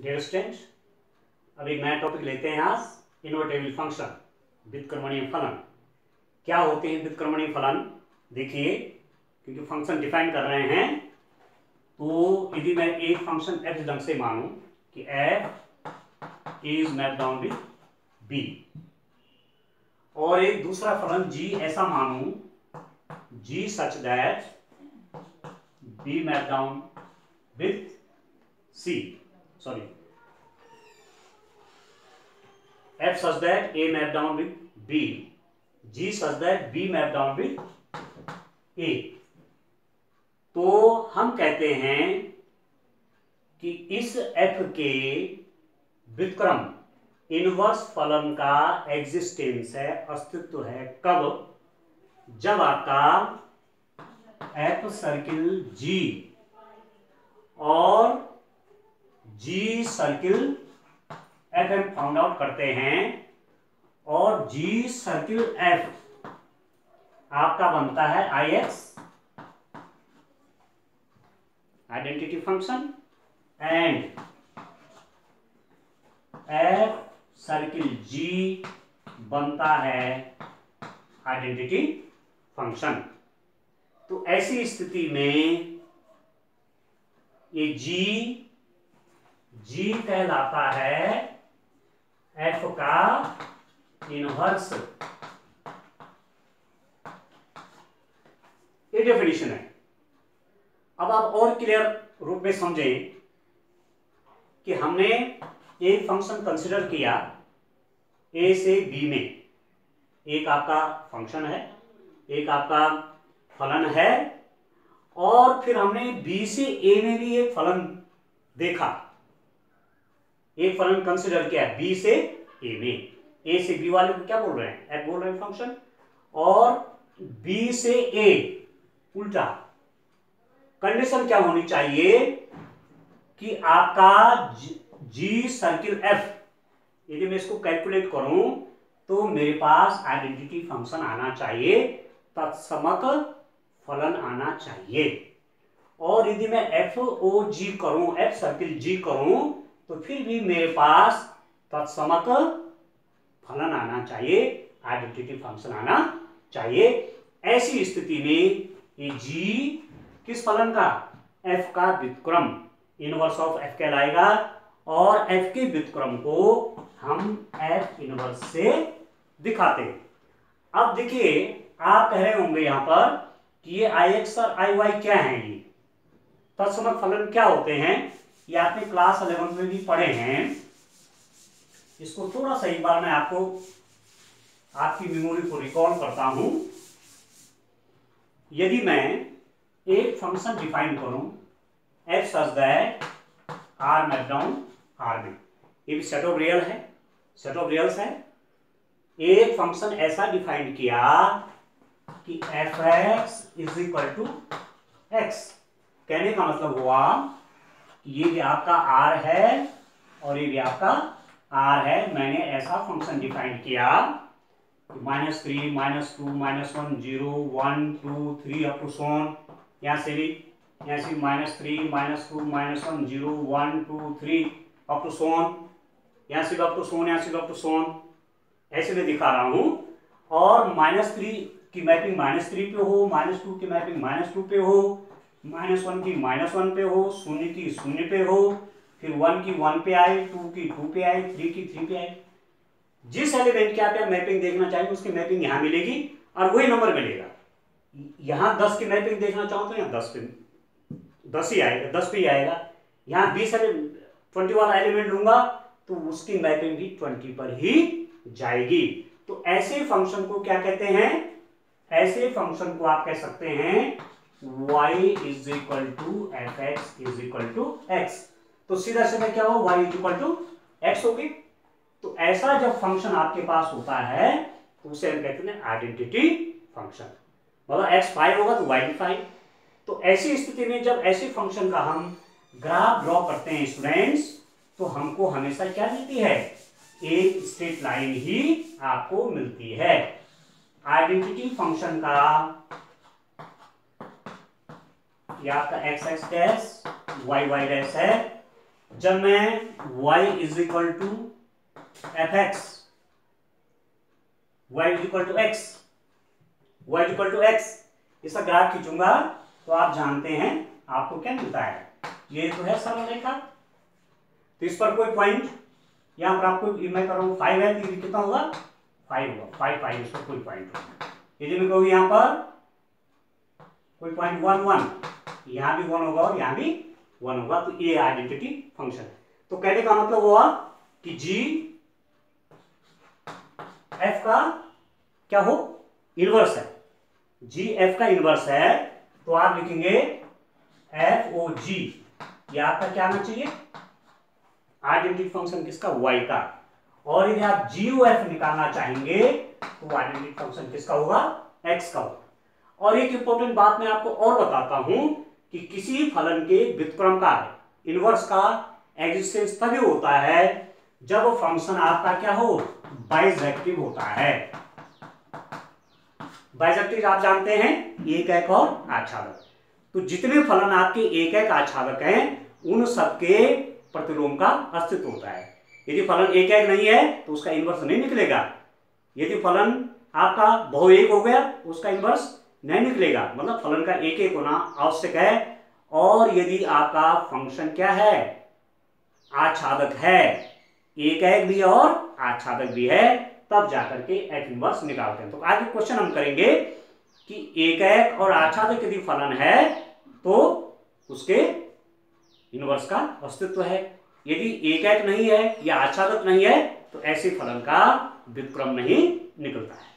Dear student, अब एक नया टॉपिक लेते हैं आज, इनवर्टेबल फंक्शन, व्युत्क्रमणीय फलन। क्या होते हैं व्युत्क्रमणीय फलन? देखिए, क्योंकि फंक्शन डिफाइन कर रहे हैं, तो यदि मैं एक फंक्शन एफ ढंग से मानूं कि F is map down with B, और एक दूसरा फलन जी ऐसा मानूं G such that B map down with C, sorry f such that a map down with b, g such that b map down with a, तो हम कहते हैं कि इस f के व्युत्क्रम इनवर्स फलन का एग्जिस्टेंस है, अस्तित्व है। कब? जब आपका f सर्किल g और g सर्किल एफ हम फाउंड आउट करते हैं, और जी सर्किल एफ आपका बनता है I X, identity function, and F circle G बनता है आइडेंटिटी फंक्शन। तो ऐसी स्थिति में ये जी कहलाता है एफ का इनवर्स। ये डेफिनेशन है। अब आप और क्लियर रूप में समझें कि हमने एक फंक्शन कंसिडर किया ए से बी में, एक आपका फंक्शन है, एक आपका फलन है, और फिर हमने बी से ए में भी एक फलन देखा, एक फलन कंसिडर किया बी से ए में। ए से बी वाले को क्या बोल रहे हैं? एफ बोल रहे हैं फंक्शन, और बी से ए उल्टा। कंडीशन क्या होनी चाहिए कि आपका जी सर्किल एफ, यदि मैं इसको कैलकुलेट करूं तो मेरे पास आइडेंटिटी फंक्शन आना चाहिए, तत्समक फलन आना चाहिए। और यदि मैं एफ ओ जी करूं, एफ सर्किल जी करूं, तो फिर भी मेरे पास तत्समक फलन आना चाहिए, आइडेंटिटी फंक्शन आना चाहिए। ऐसी स्थिति में ये जी किस फलन का? एफ का व्युत्क्रम, इनवर्स ऑफ एफ कहलाएगा, और एफ के व्युत्क्रम को हम एफ इनवर्स से दिखाते हैं। अब देखिए, आप कह रहे होंगे यहां पर कि ये आई एक्स और आई वाई क्या है, ये तत्समक फलन क्या होते हैं? ये आपने क्लास 11 में भी पढ़े हैं। इसको थोड़ा सा एक बार मैं आपको आपकी मेमोरी को रिकॉल करता हूं। यदि मैं एक फंक्शन डिफाइन करूं F such that R map down R में, ये भी सेट ऑफ रियल है, सेट ऑफ रियल्स है। एक फंक्शन ऐसा डिफाइन किया कि F X is equal to X, कहने का मतलब हुआ ये भी आपका r है और ये भी आपका r है। मैंने ऐसा फंक्शन डिफाइन किया -3, -2, -1, 0, 1, 2, 3 अप टू सोन, यहाँ से भी -3, -2, -1, 0, 1, 2, 3 अप टू सोन, यहाँ से भी अप टू सोन, यहाँ से भी अप टू सोन, ऐसे मैं दिखा रहा हूँ। और -3 की मैपिंग -3 पे हो, -2 की मैपिंग -2 पे हो, -1 की -1 पे हो, 0 की 0 पे हो, फिर 1 की 1 पे आए, 2 की 2 पे आए, 3 की 3 पे आए। जिस एलिमेंट की आप मैपिंग देखना चाहिए उसकी मैपिंग यहां मिलेगी और वही नंबर मिलेगा। यहां 10 की मैपिंग देखना चाहो तो यहां 10 ही आएगा, 10 पे ही आएगा। यहां 20 वाला एलिमेंट लूंगा तो उसकी मैपिंग भी 20 पर ही जाएगी। तो ऐसे फंक्शन को क्या कहते हैं? ऐसे फंक्शन को आप कह सकते हैं y is equal to F X is equal to X. तो सीधा सीधा क्या हो? y is equal to X होगी। तो ऐसा जब फंक्शन आपके पास होता है तो उसे हम कहते हैं आइडेंटिटी फंक्शन। मतलब x 5 होगा तो y भी 5। तो ऐसी स्थिति में जब ऐसे फंक्शन का हम ग्राफ ड्रॉ करते हैं स्टूडेंट्स, तो हमको हमेशा क्या मिलती है? एक स्ट्रेट लाइन ही आपको मिलती है। आइडेंटिटी फंक्शन का या आपका X X dash Y Y dash है, जब मैं y is equal to F X, y is equal to X, y is equal to X इसका ग्राफ खींचूंगा तो आप जानते हैं आपको क्या मिलता है, ये तो है सरल रेखा। तो इस पर कोई पॉइंट यहां पर आपको मैं कर रहा हूं 5 है, तो कितना होगा 5 होगा, 5 5 इस पर कोई पॉइंट होगा। यदि मैं कहूँ यहां पर कोई पॉइंट 1 1, यहां भी 1 होगा और यहां भी 1 होगा, तो ये आइडेंटिटी फंक्शन है। तो कहने का मतलब हुआ कि जी एफ का क्या हो, इनवर्स है, जी एफ का इनवर्स है, तो आप लिखेंगे एफ ओ जी, ये आपका क्या आना चाहिए, आइडेंटिटी फंक्शन किसका, वाई का। और यदि आप जी ओ एफ निकालना चाहेंगे तो आइडेंटिटी फंक्शन किसका होगा, एक्स का होगा। और एक इंपॉर्टेंट बात मैं आपको और बताता हूं कि किसी फलन के व्युत्क्रम का, इनवर्स का एग्जिस्टेंस तभी होता है जब फंक्शन आपका क्या हो, बाइजेक्टिव होता है। बाइजेक्टिव आप जानते हैं एक एक और आच्छादक, तो जितने फलन आपके एक एक आच्छादक हैं उन सबके प्रतिलोम का अस्तित्व होता है। यदि फलन एक एक नहीं है तो उसका इनवर्स नहीं निकलेगा, यदि फलन आपका बहु एक हो गया उसका इनवर्स नहीं निकलेगा, मतलब फलन का एक एक होना आवश्यक है। और यदि आपका फंक्शन क्या है, आच्छादक है, एक एक भी और आच्छादक भी है, तब जाकर के एफ इनवर्स निकालते हैं। तो आगे क्वेश्चन हम करेंगे कि एक एक और आच्छादक यदि फलन है तो उसके इनवर्स का अस्तित्व है, यदि एक एक नहीं है या आच्छादक नहीं है तो ऐसे फलन का व्युत्क्रम नहीं निकलता है।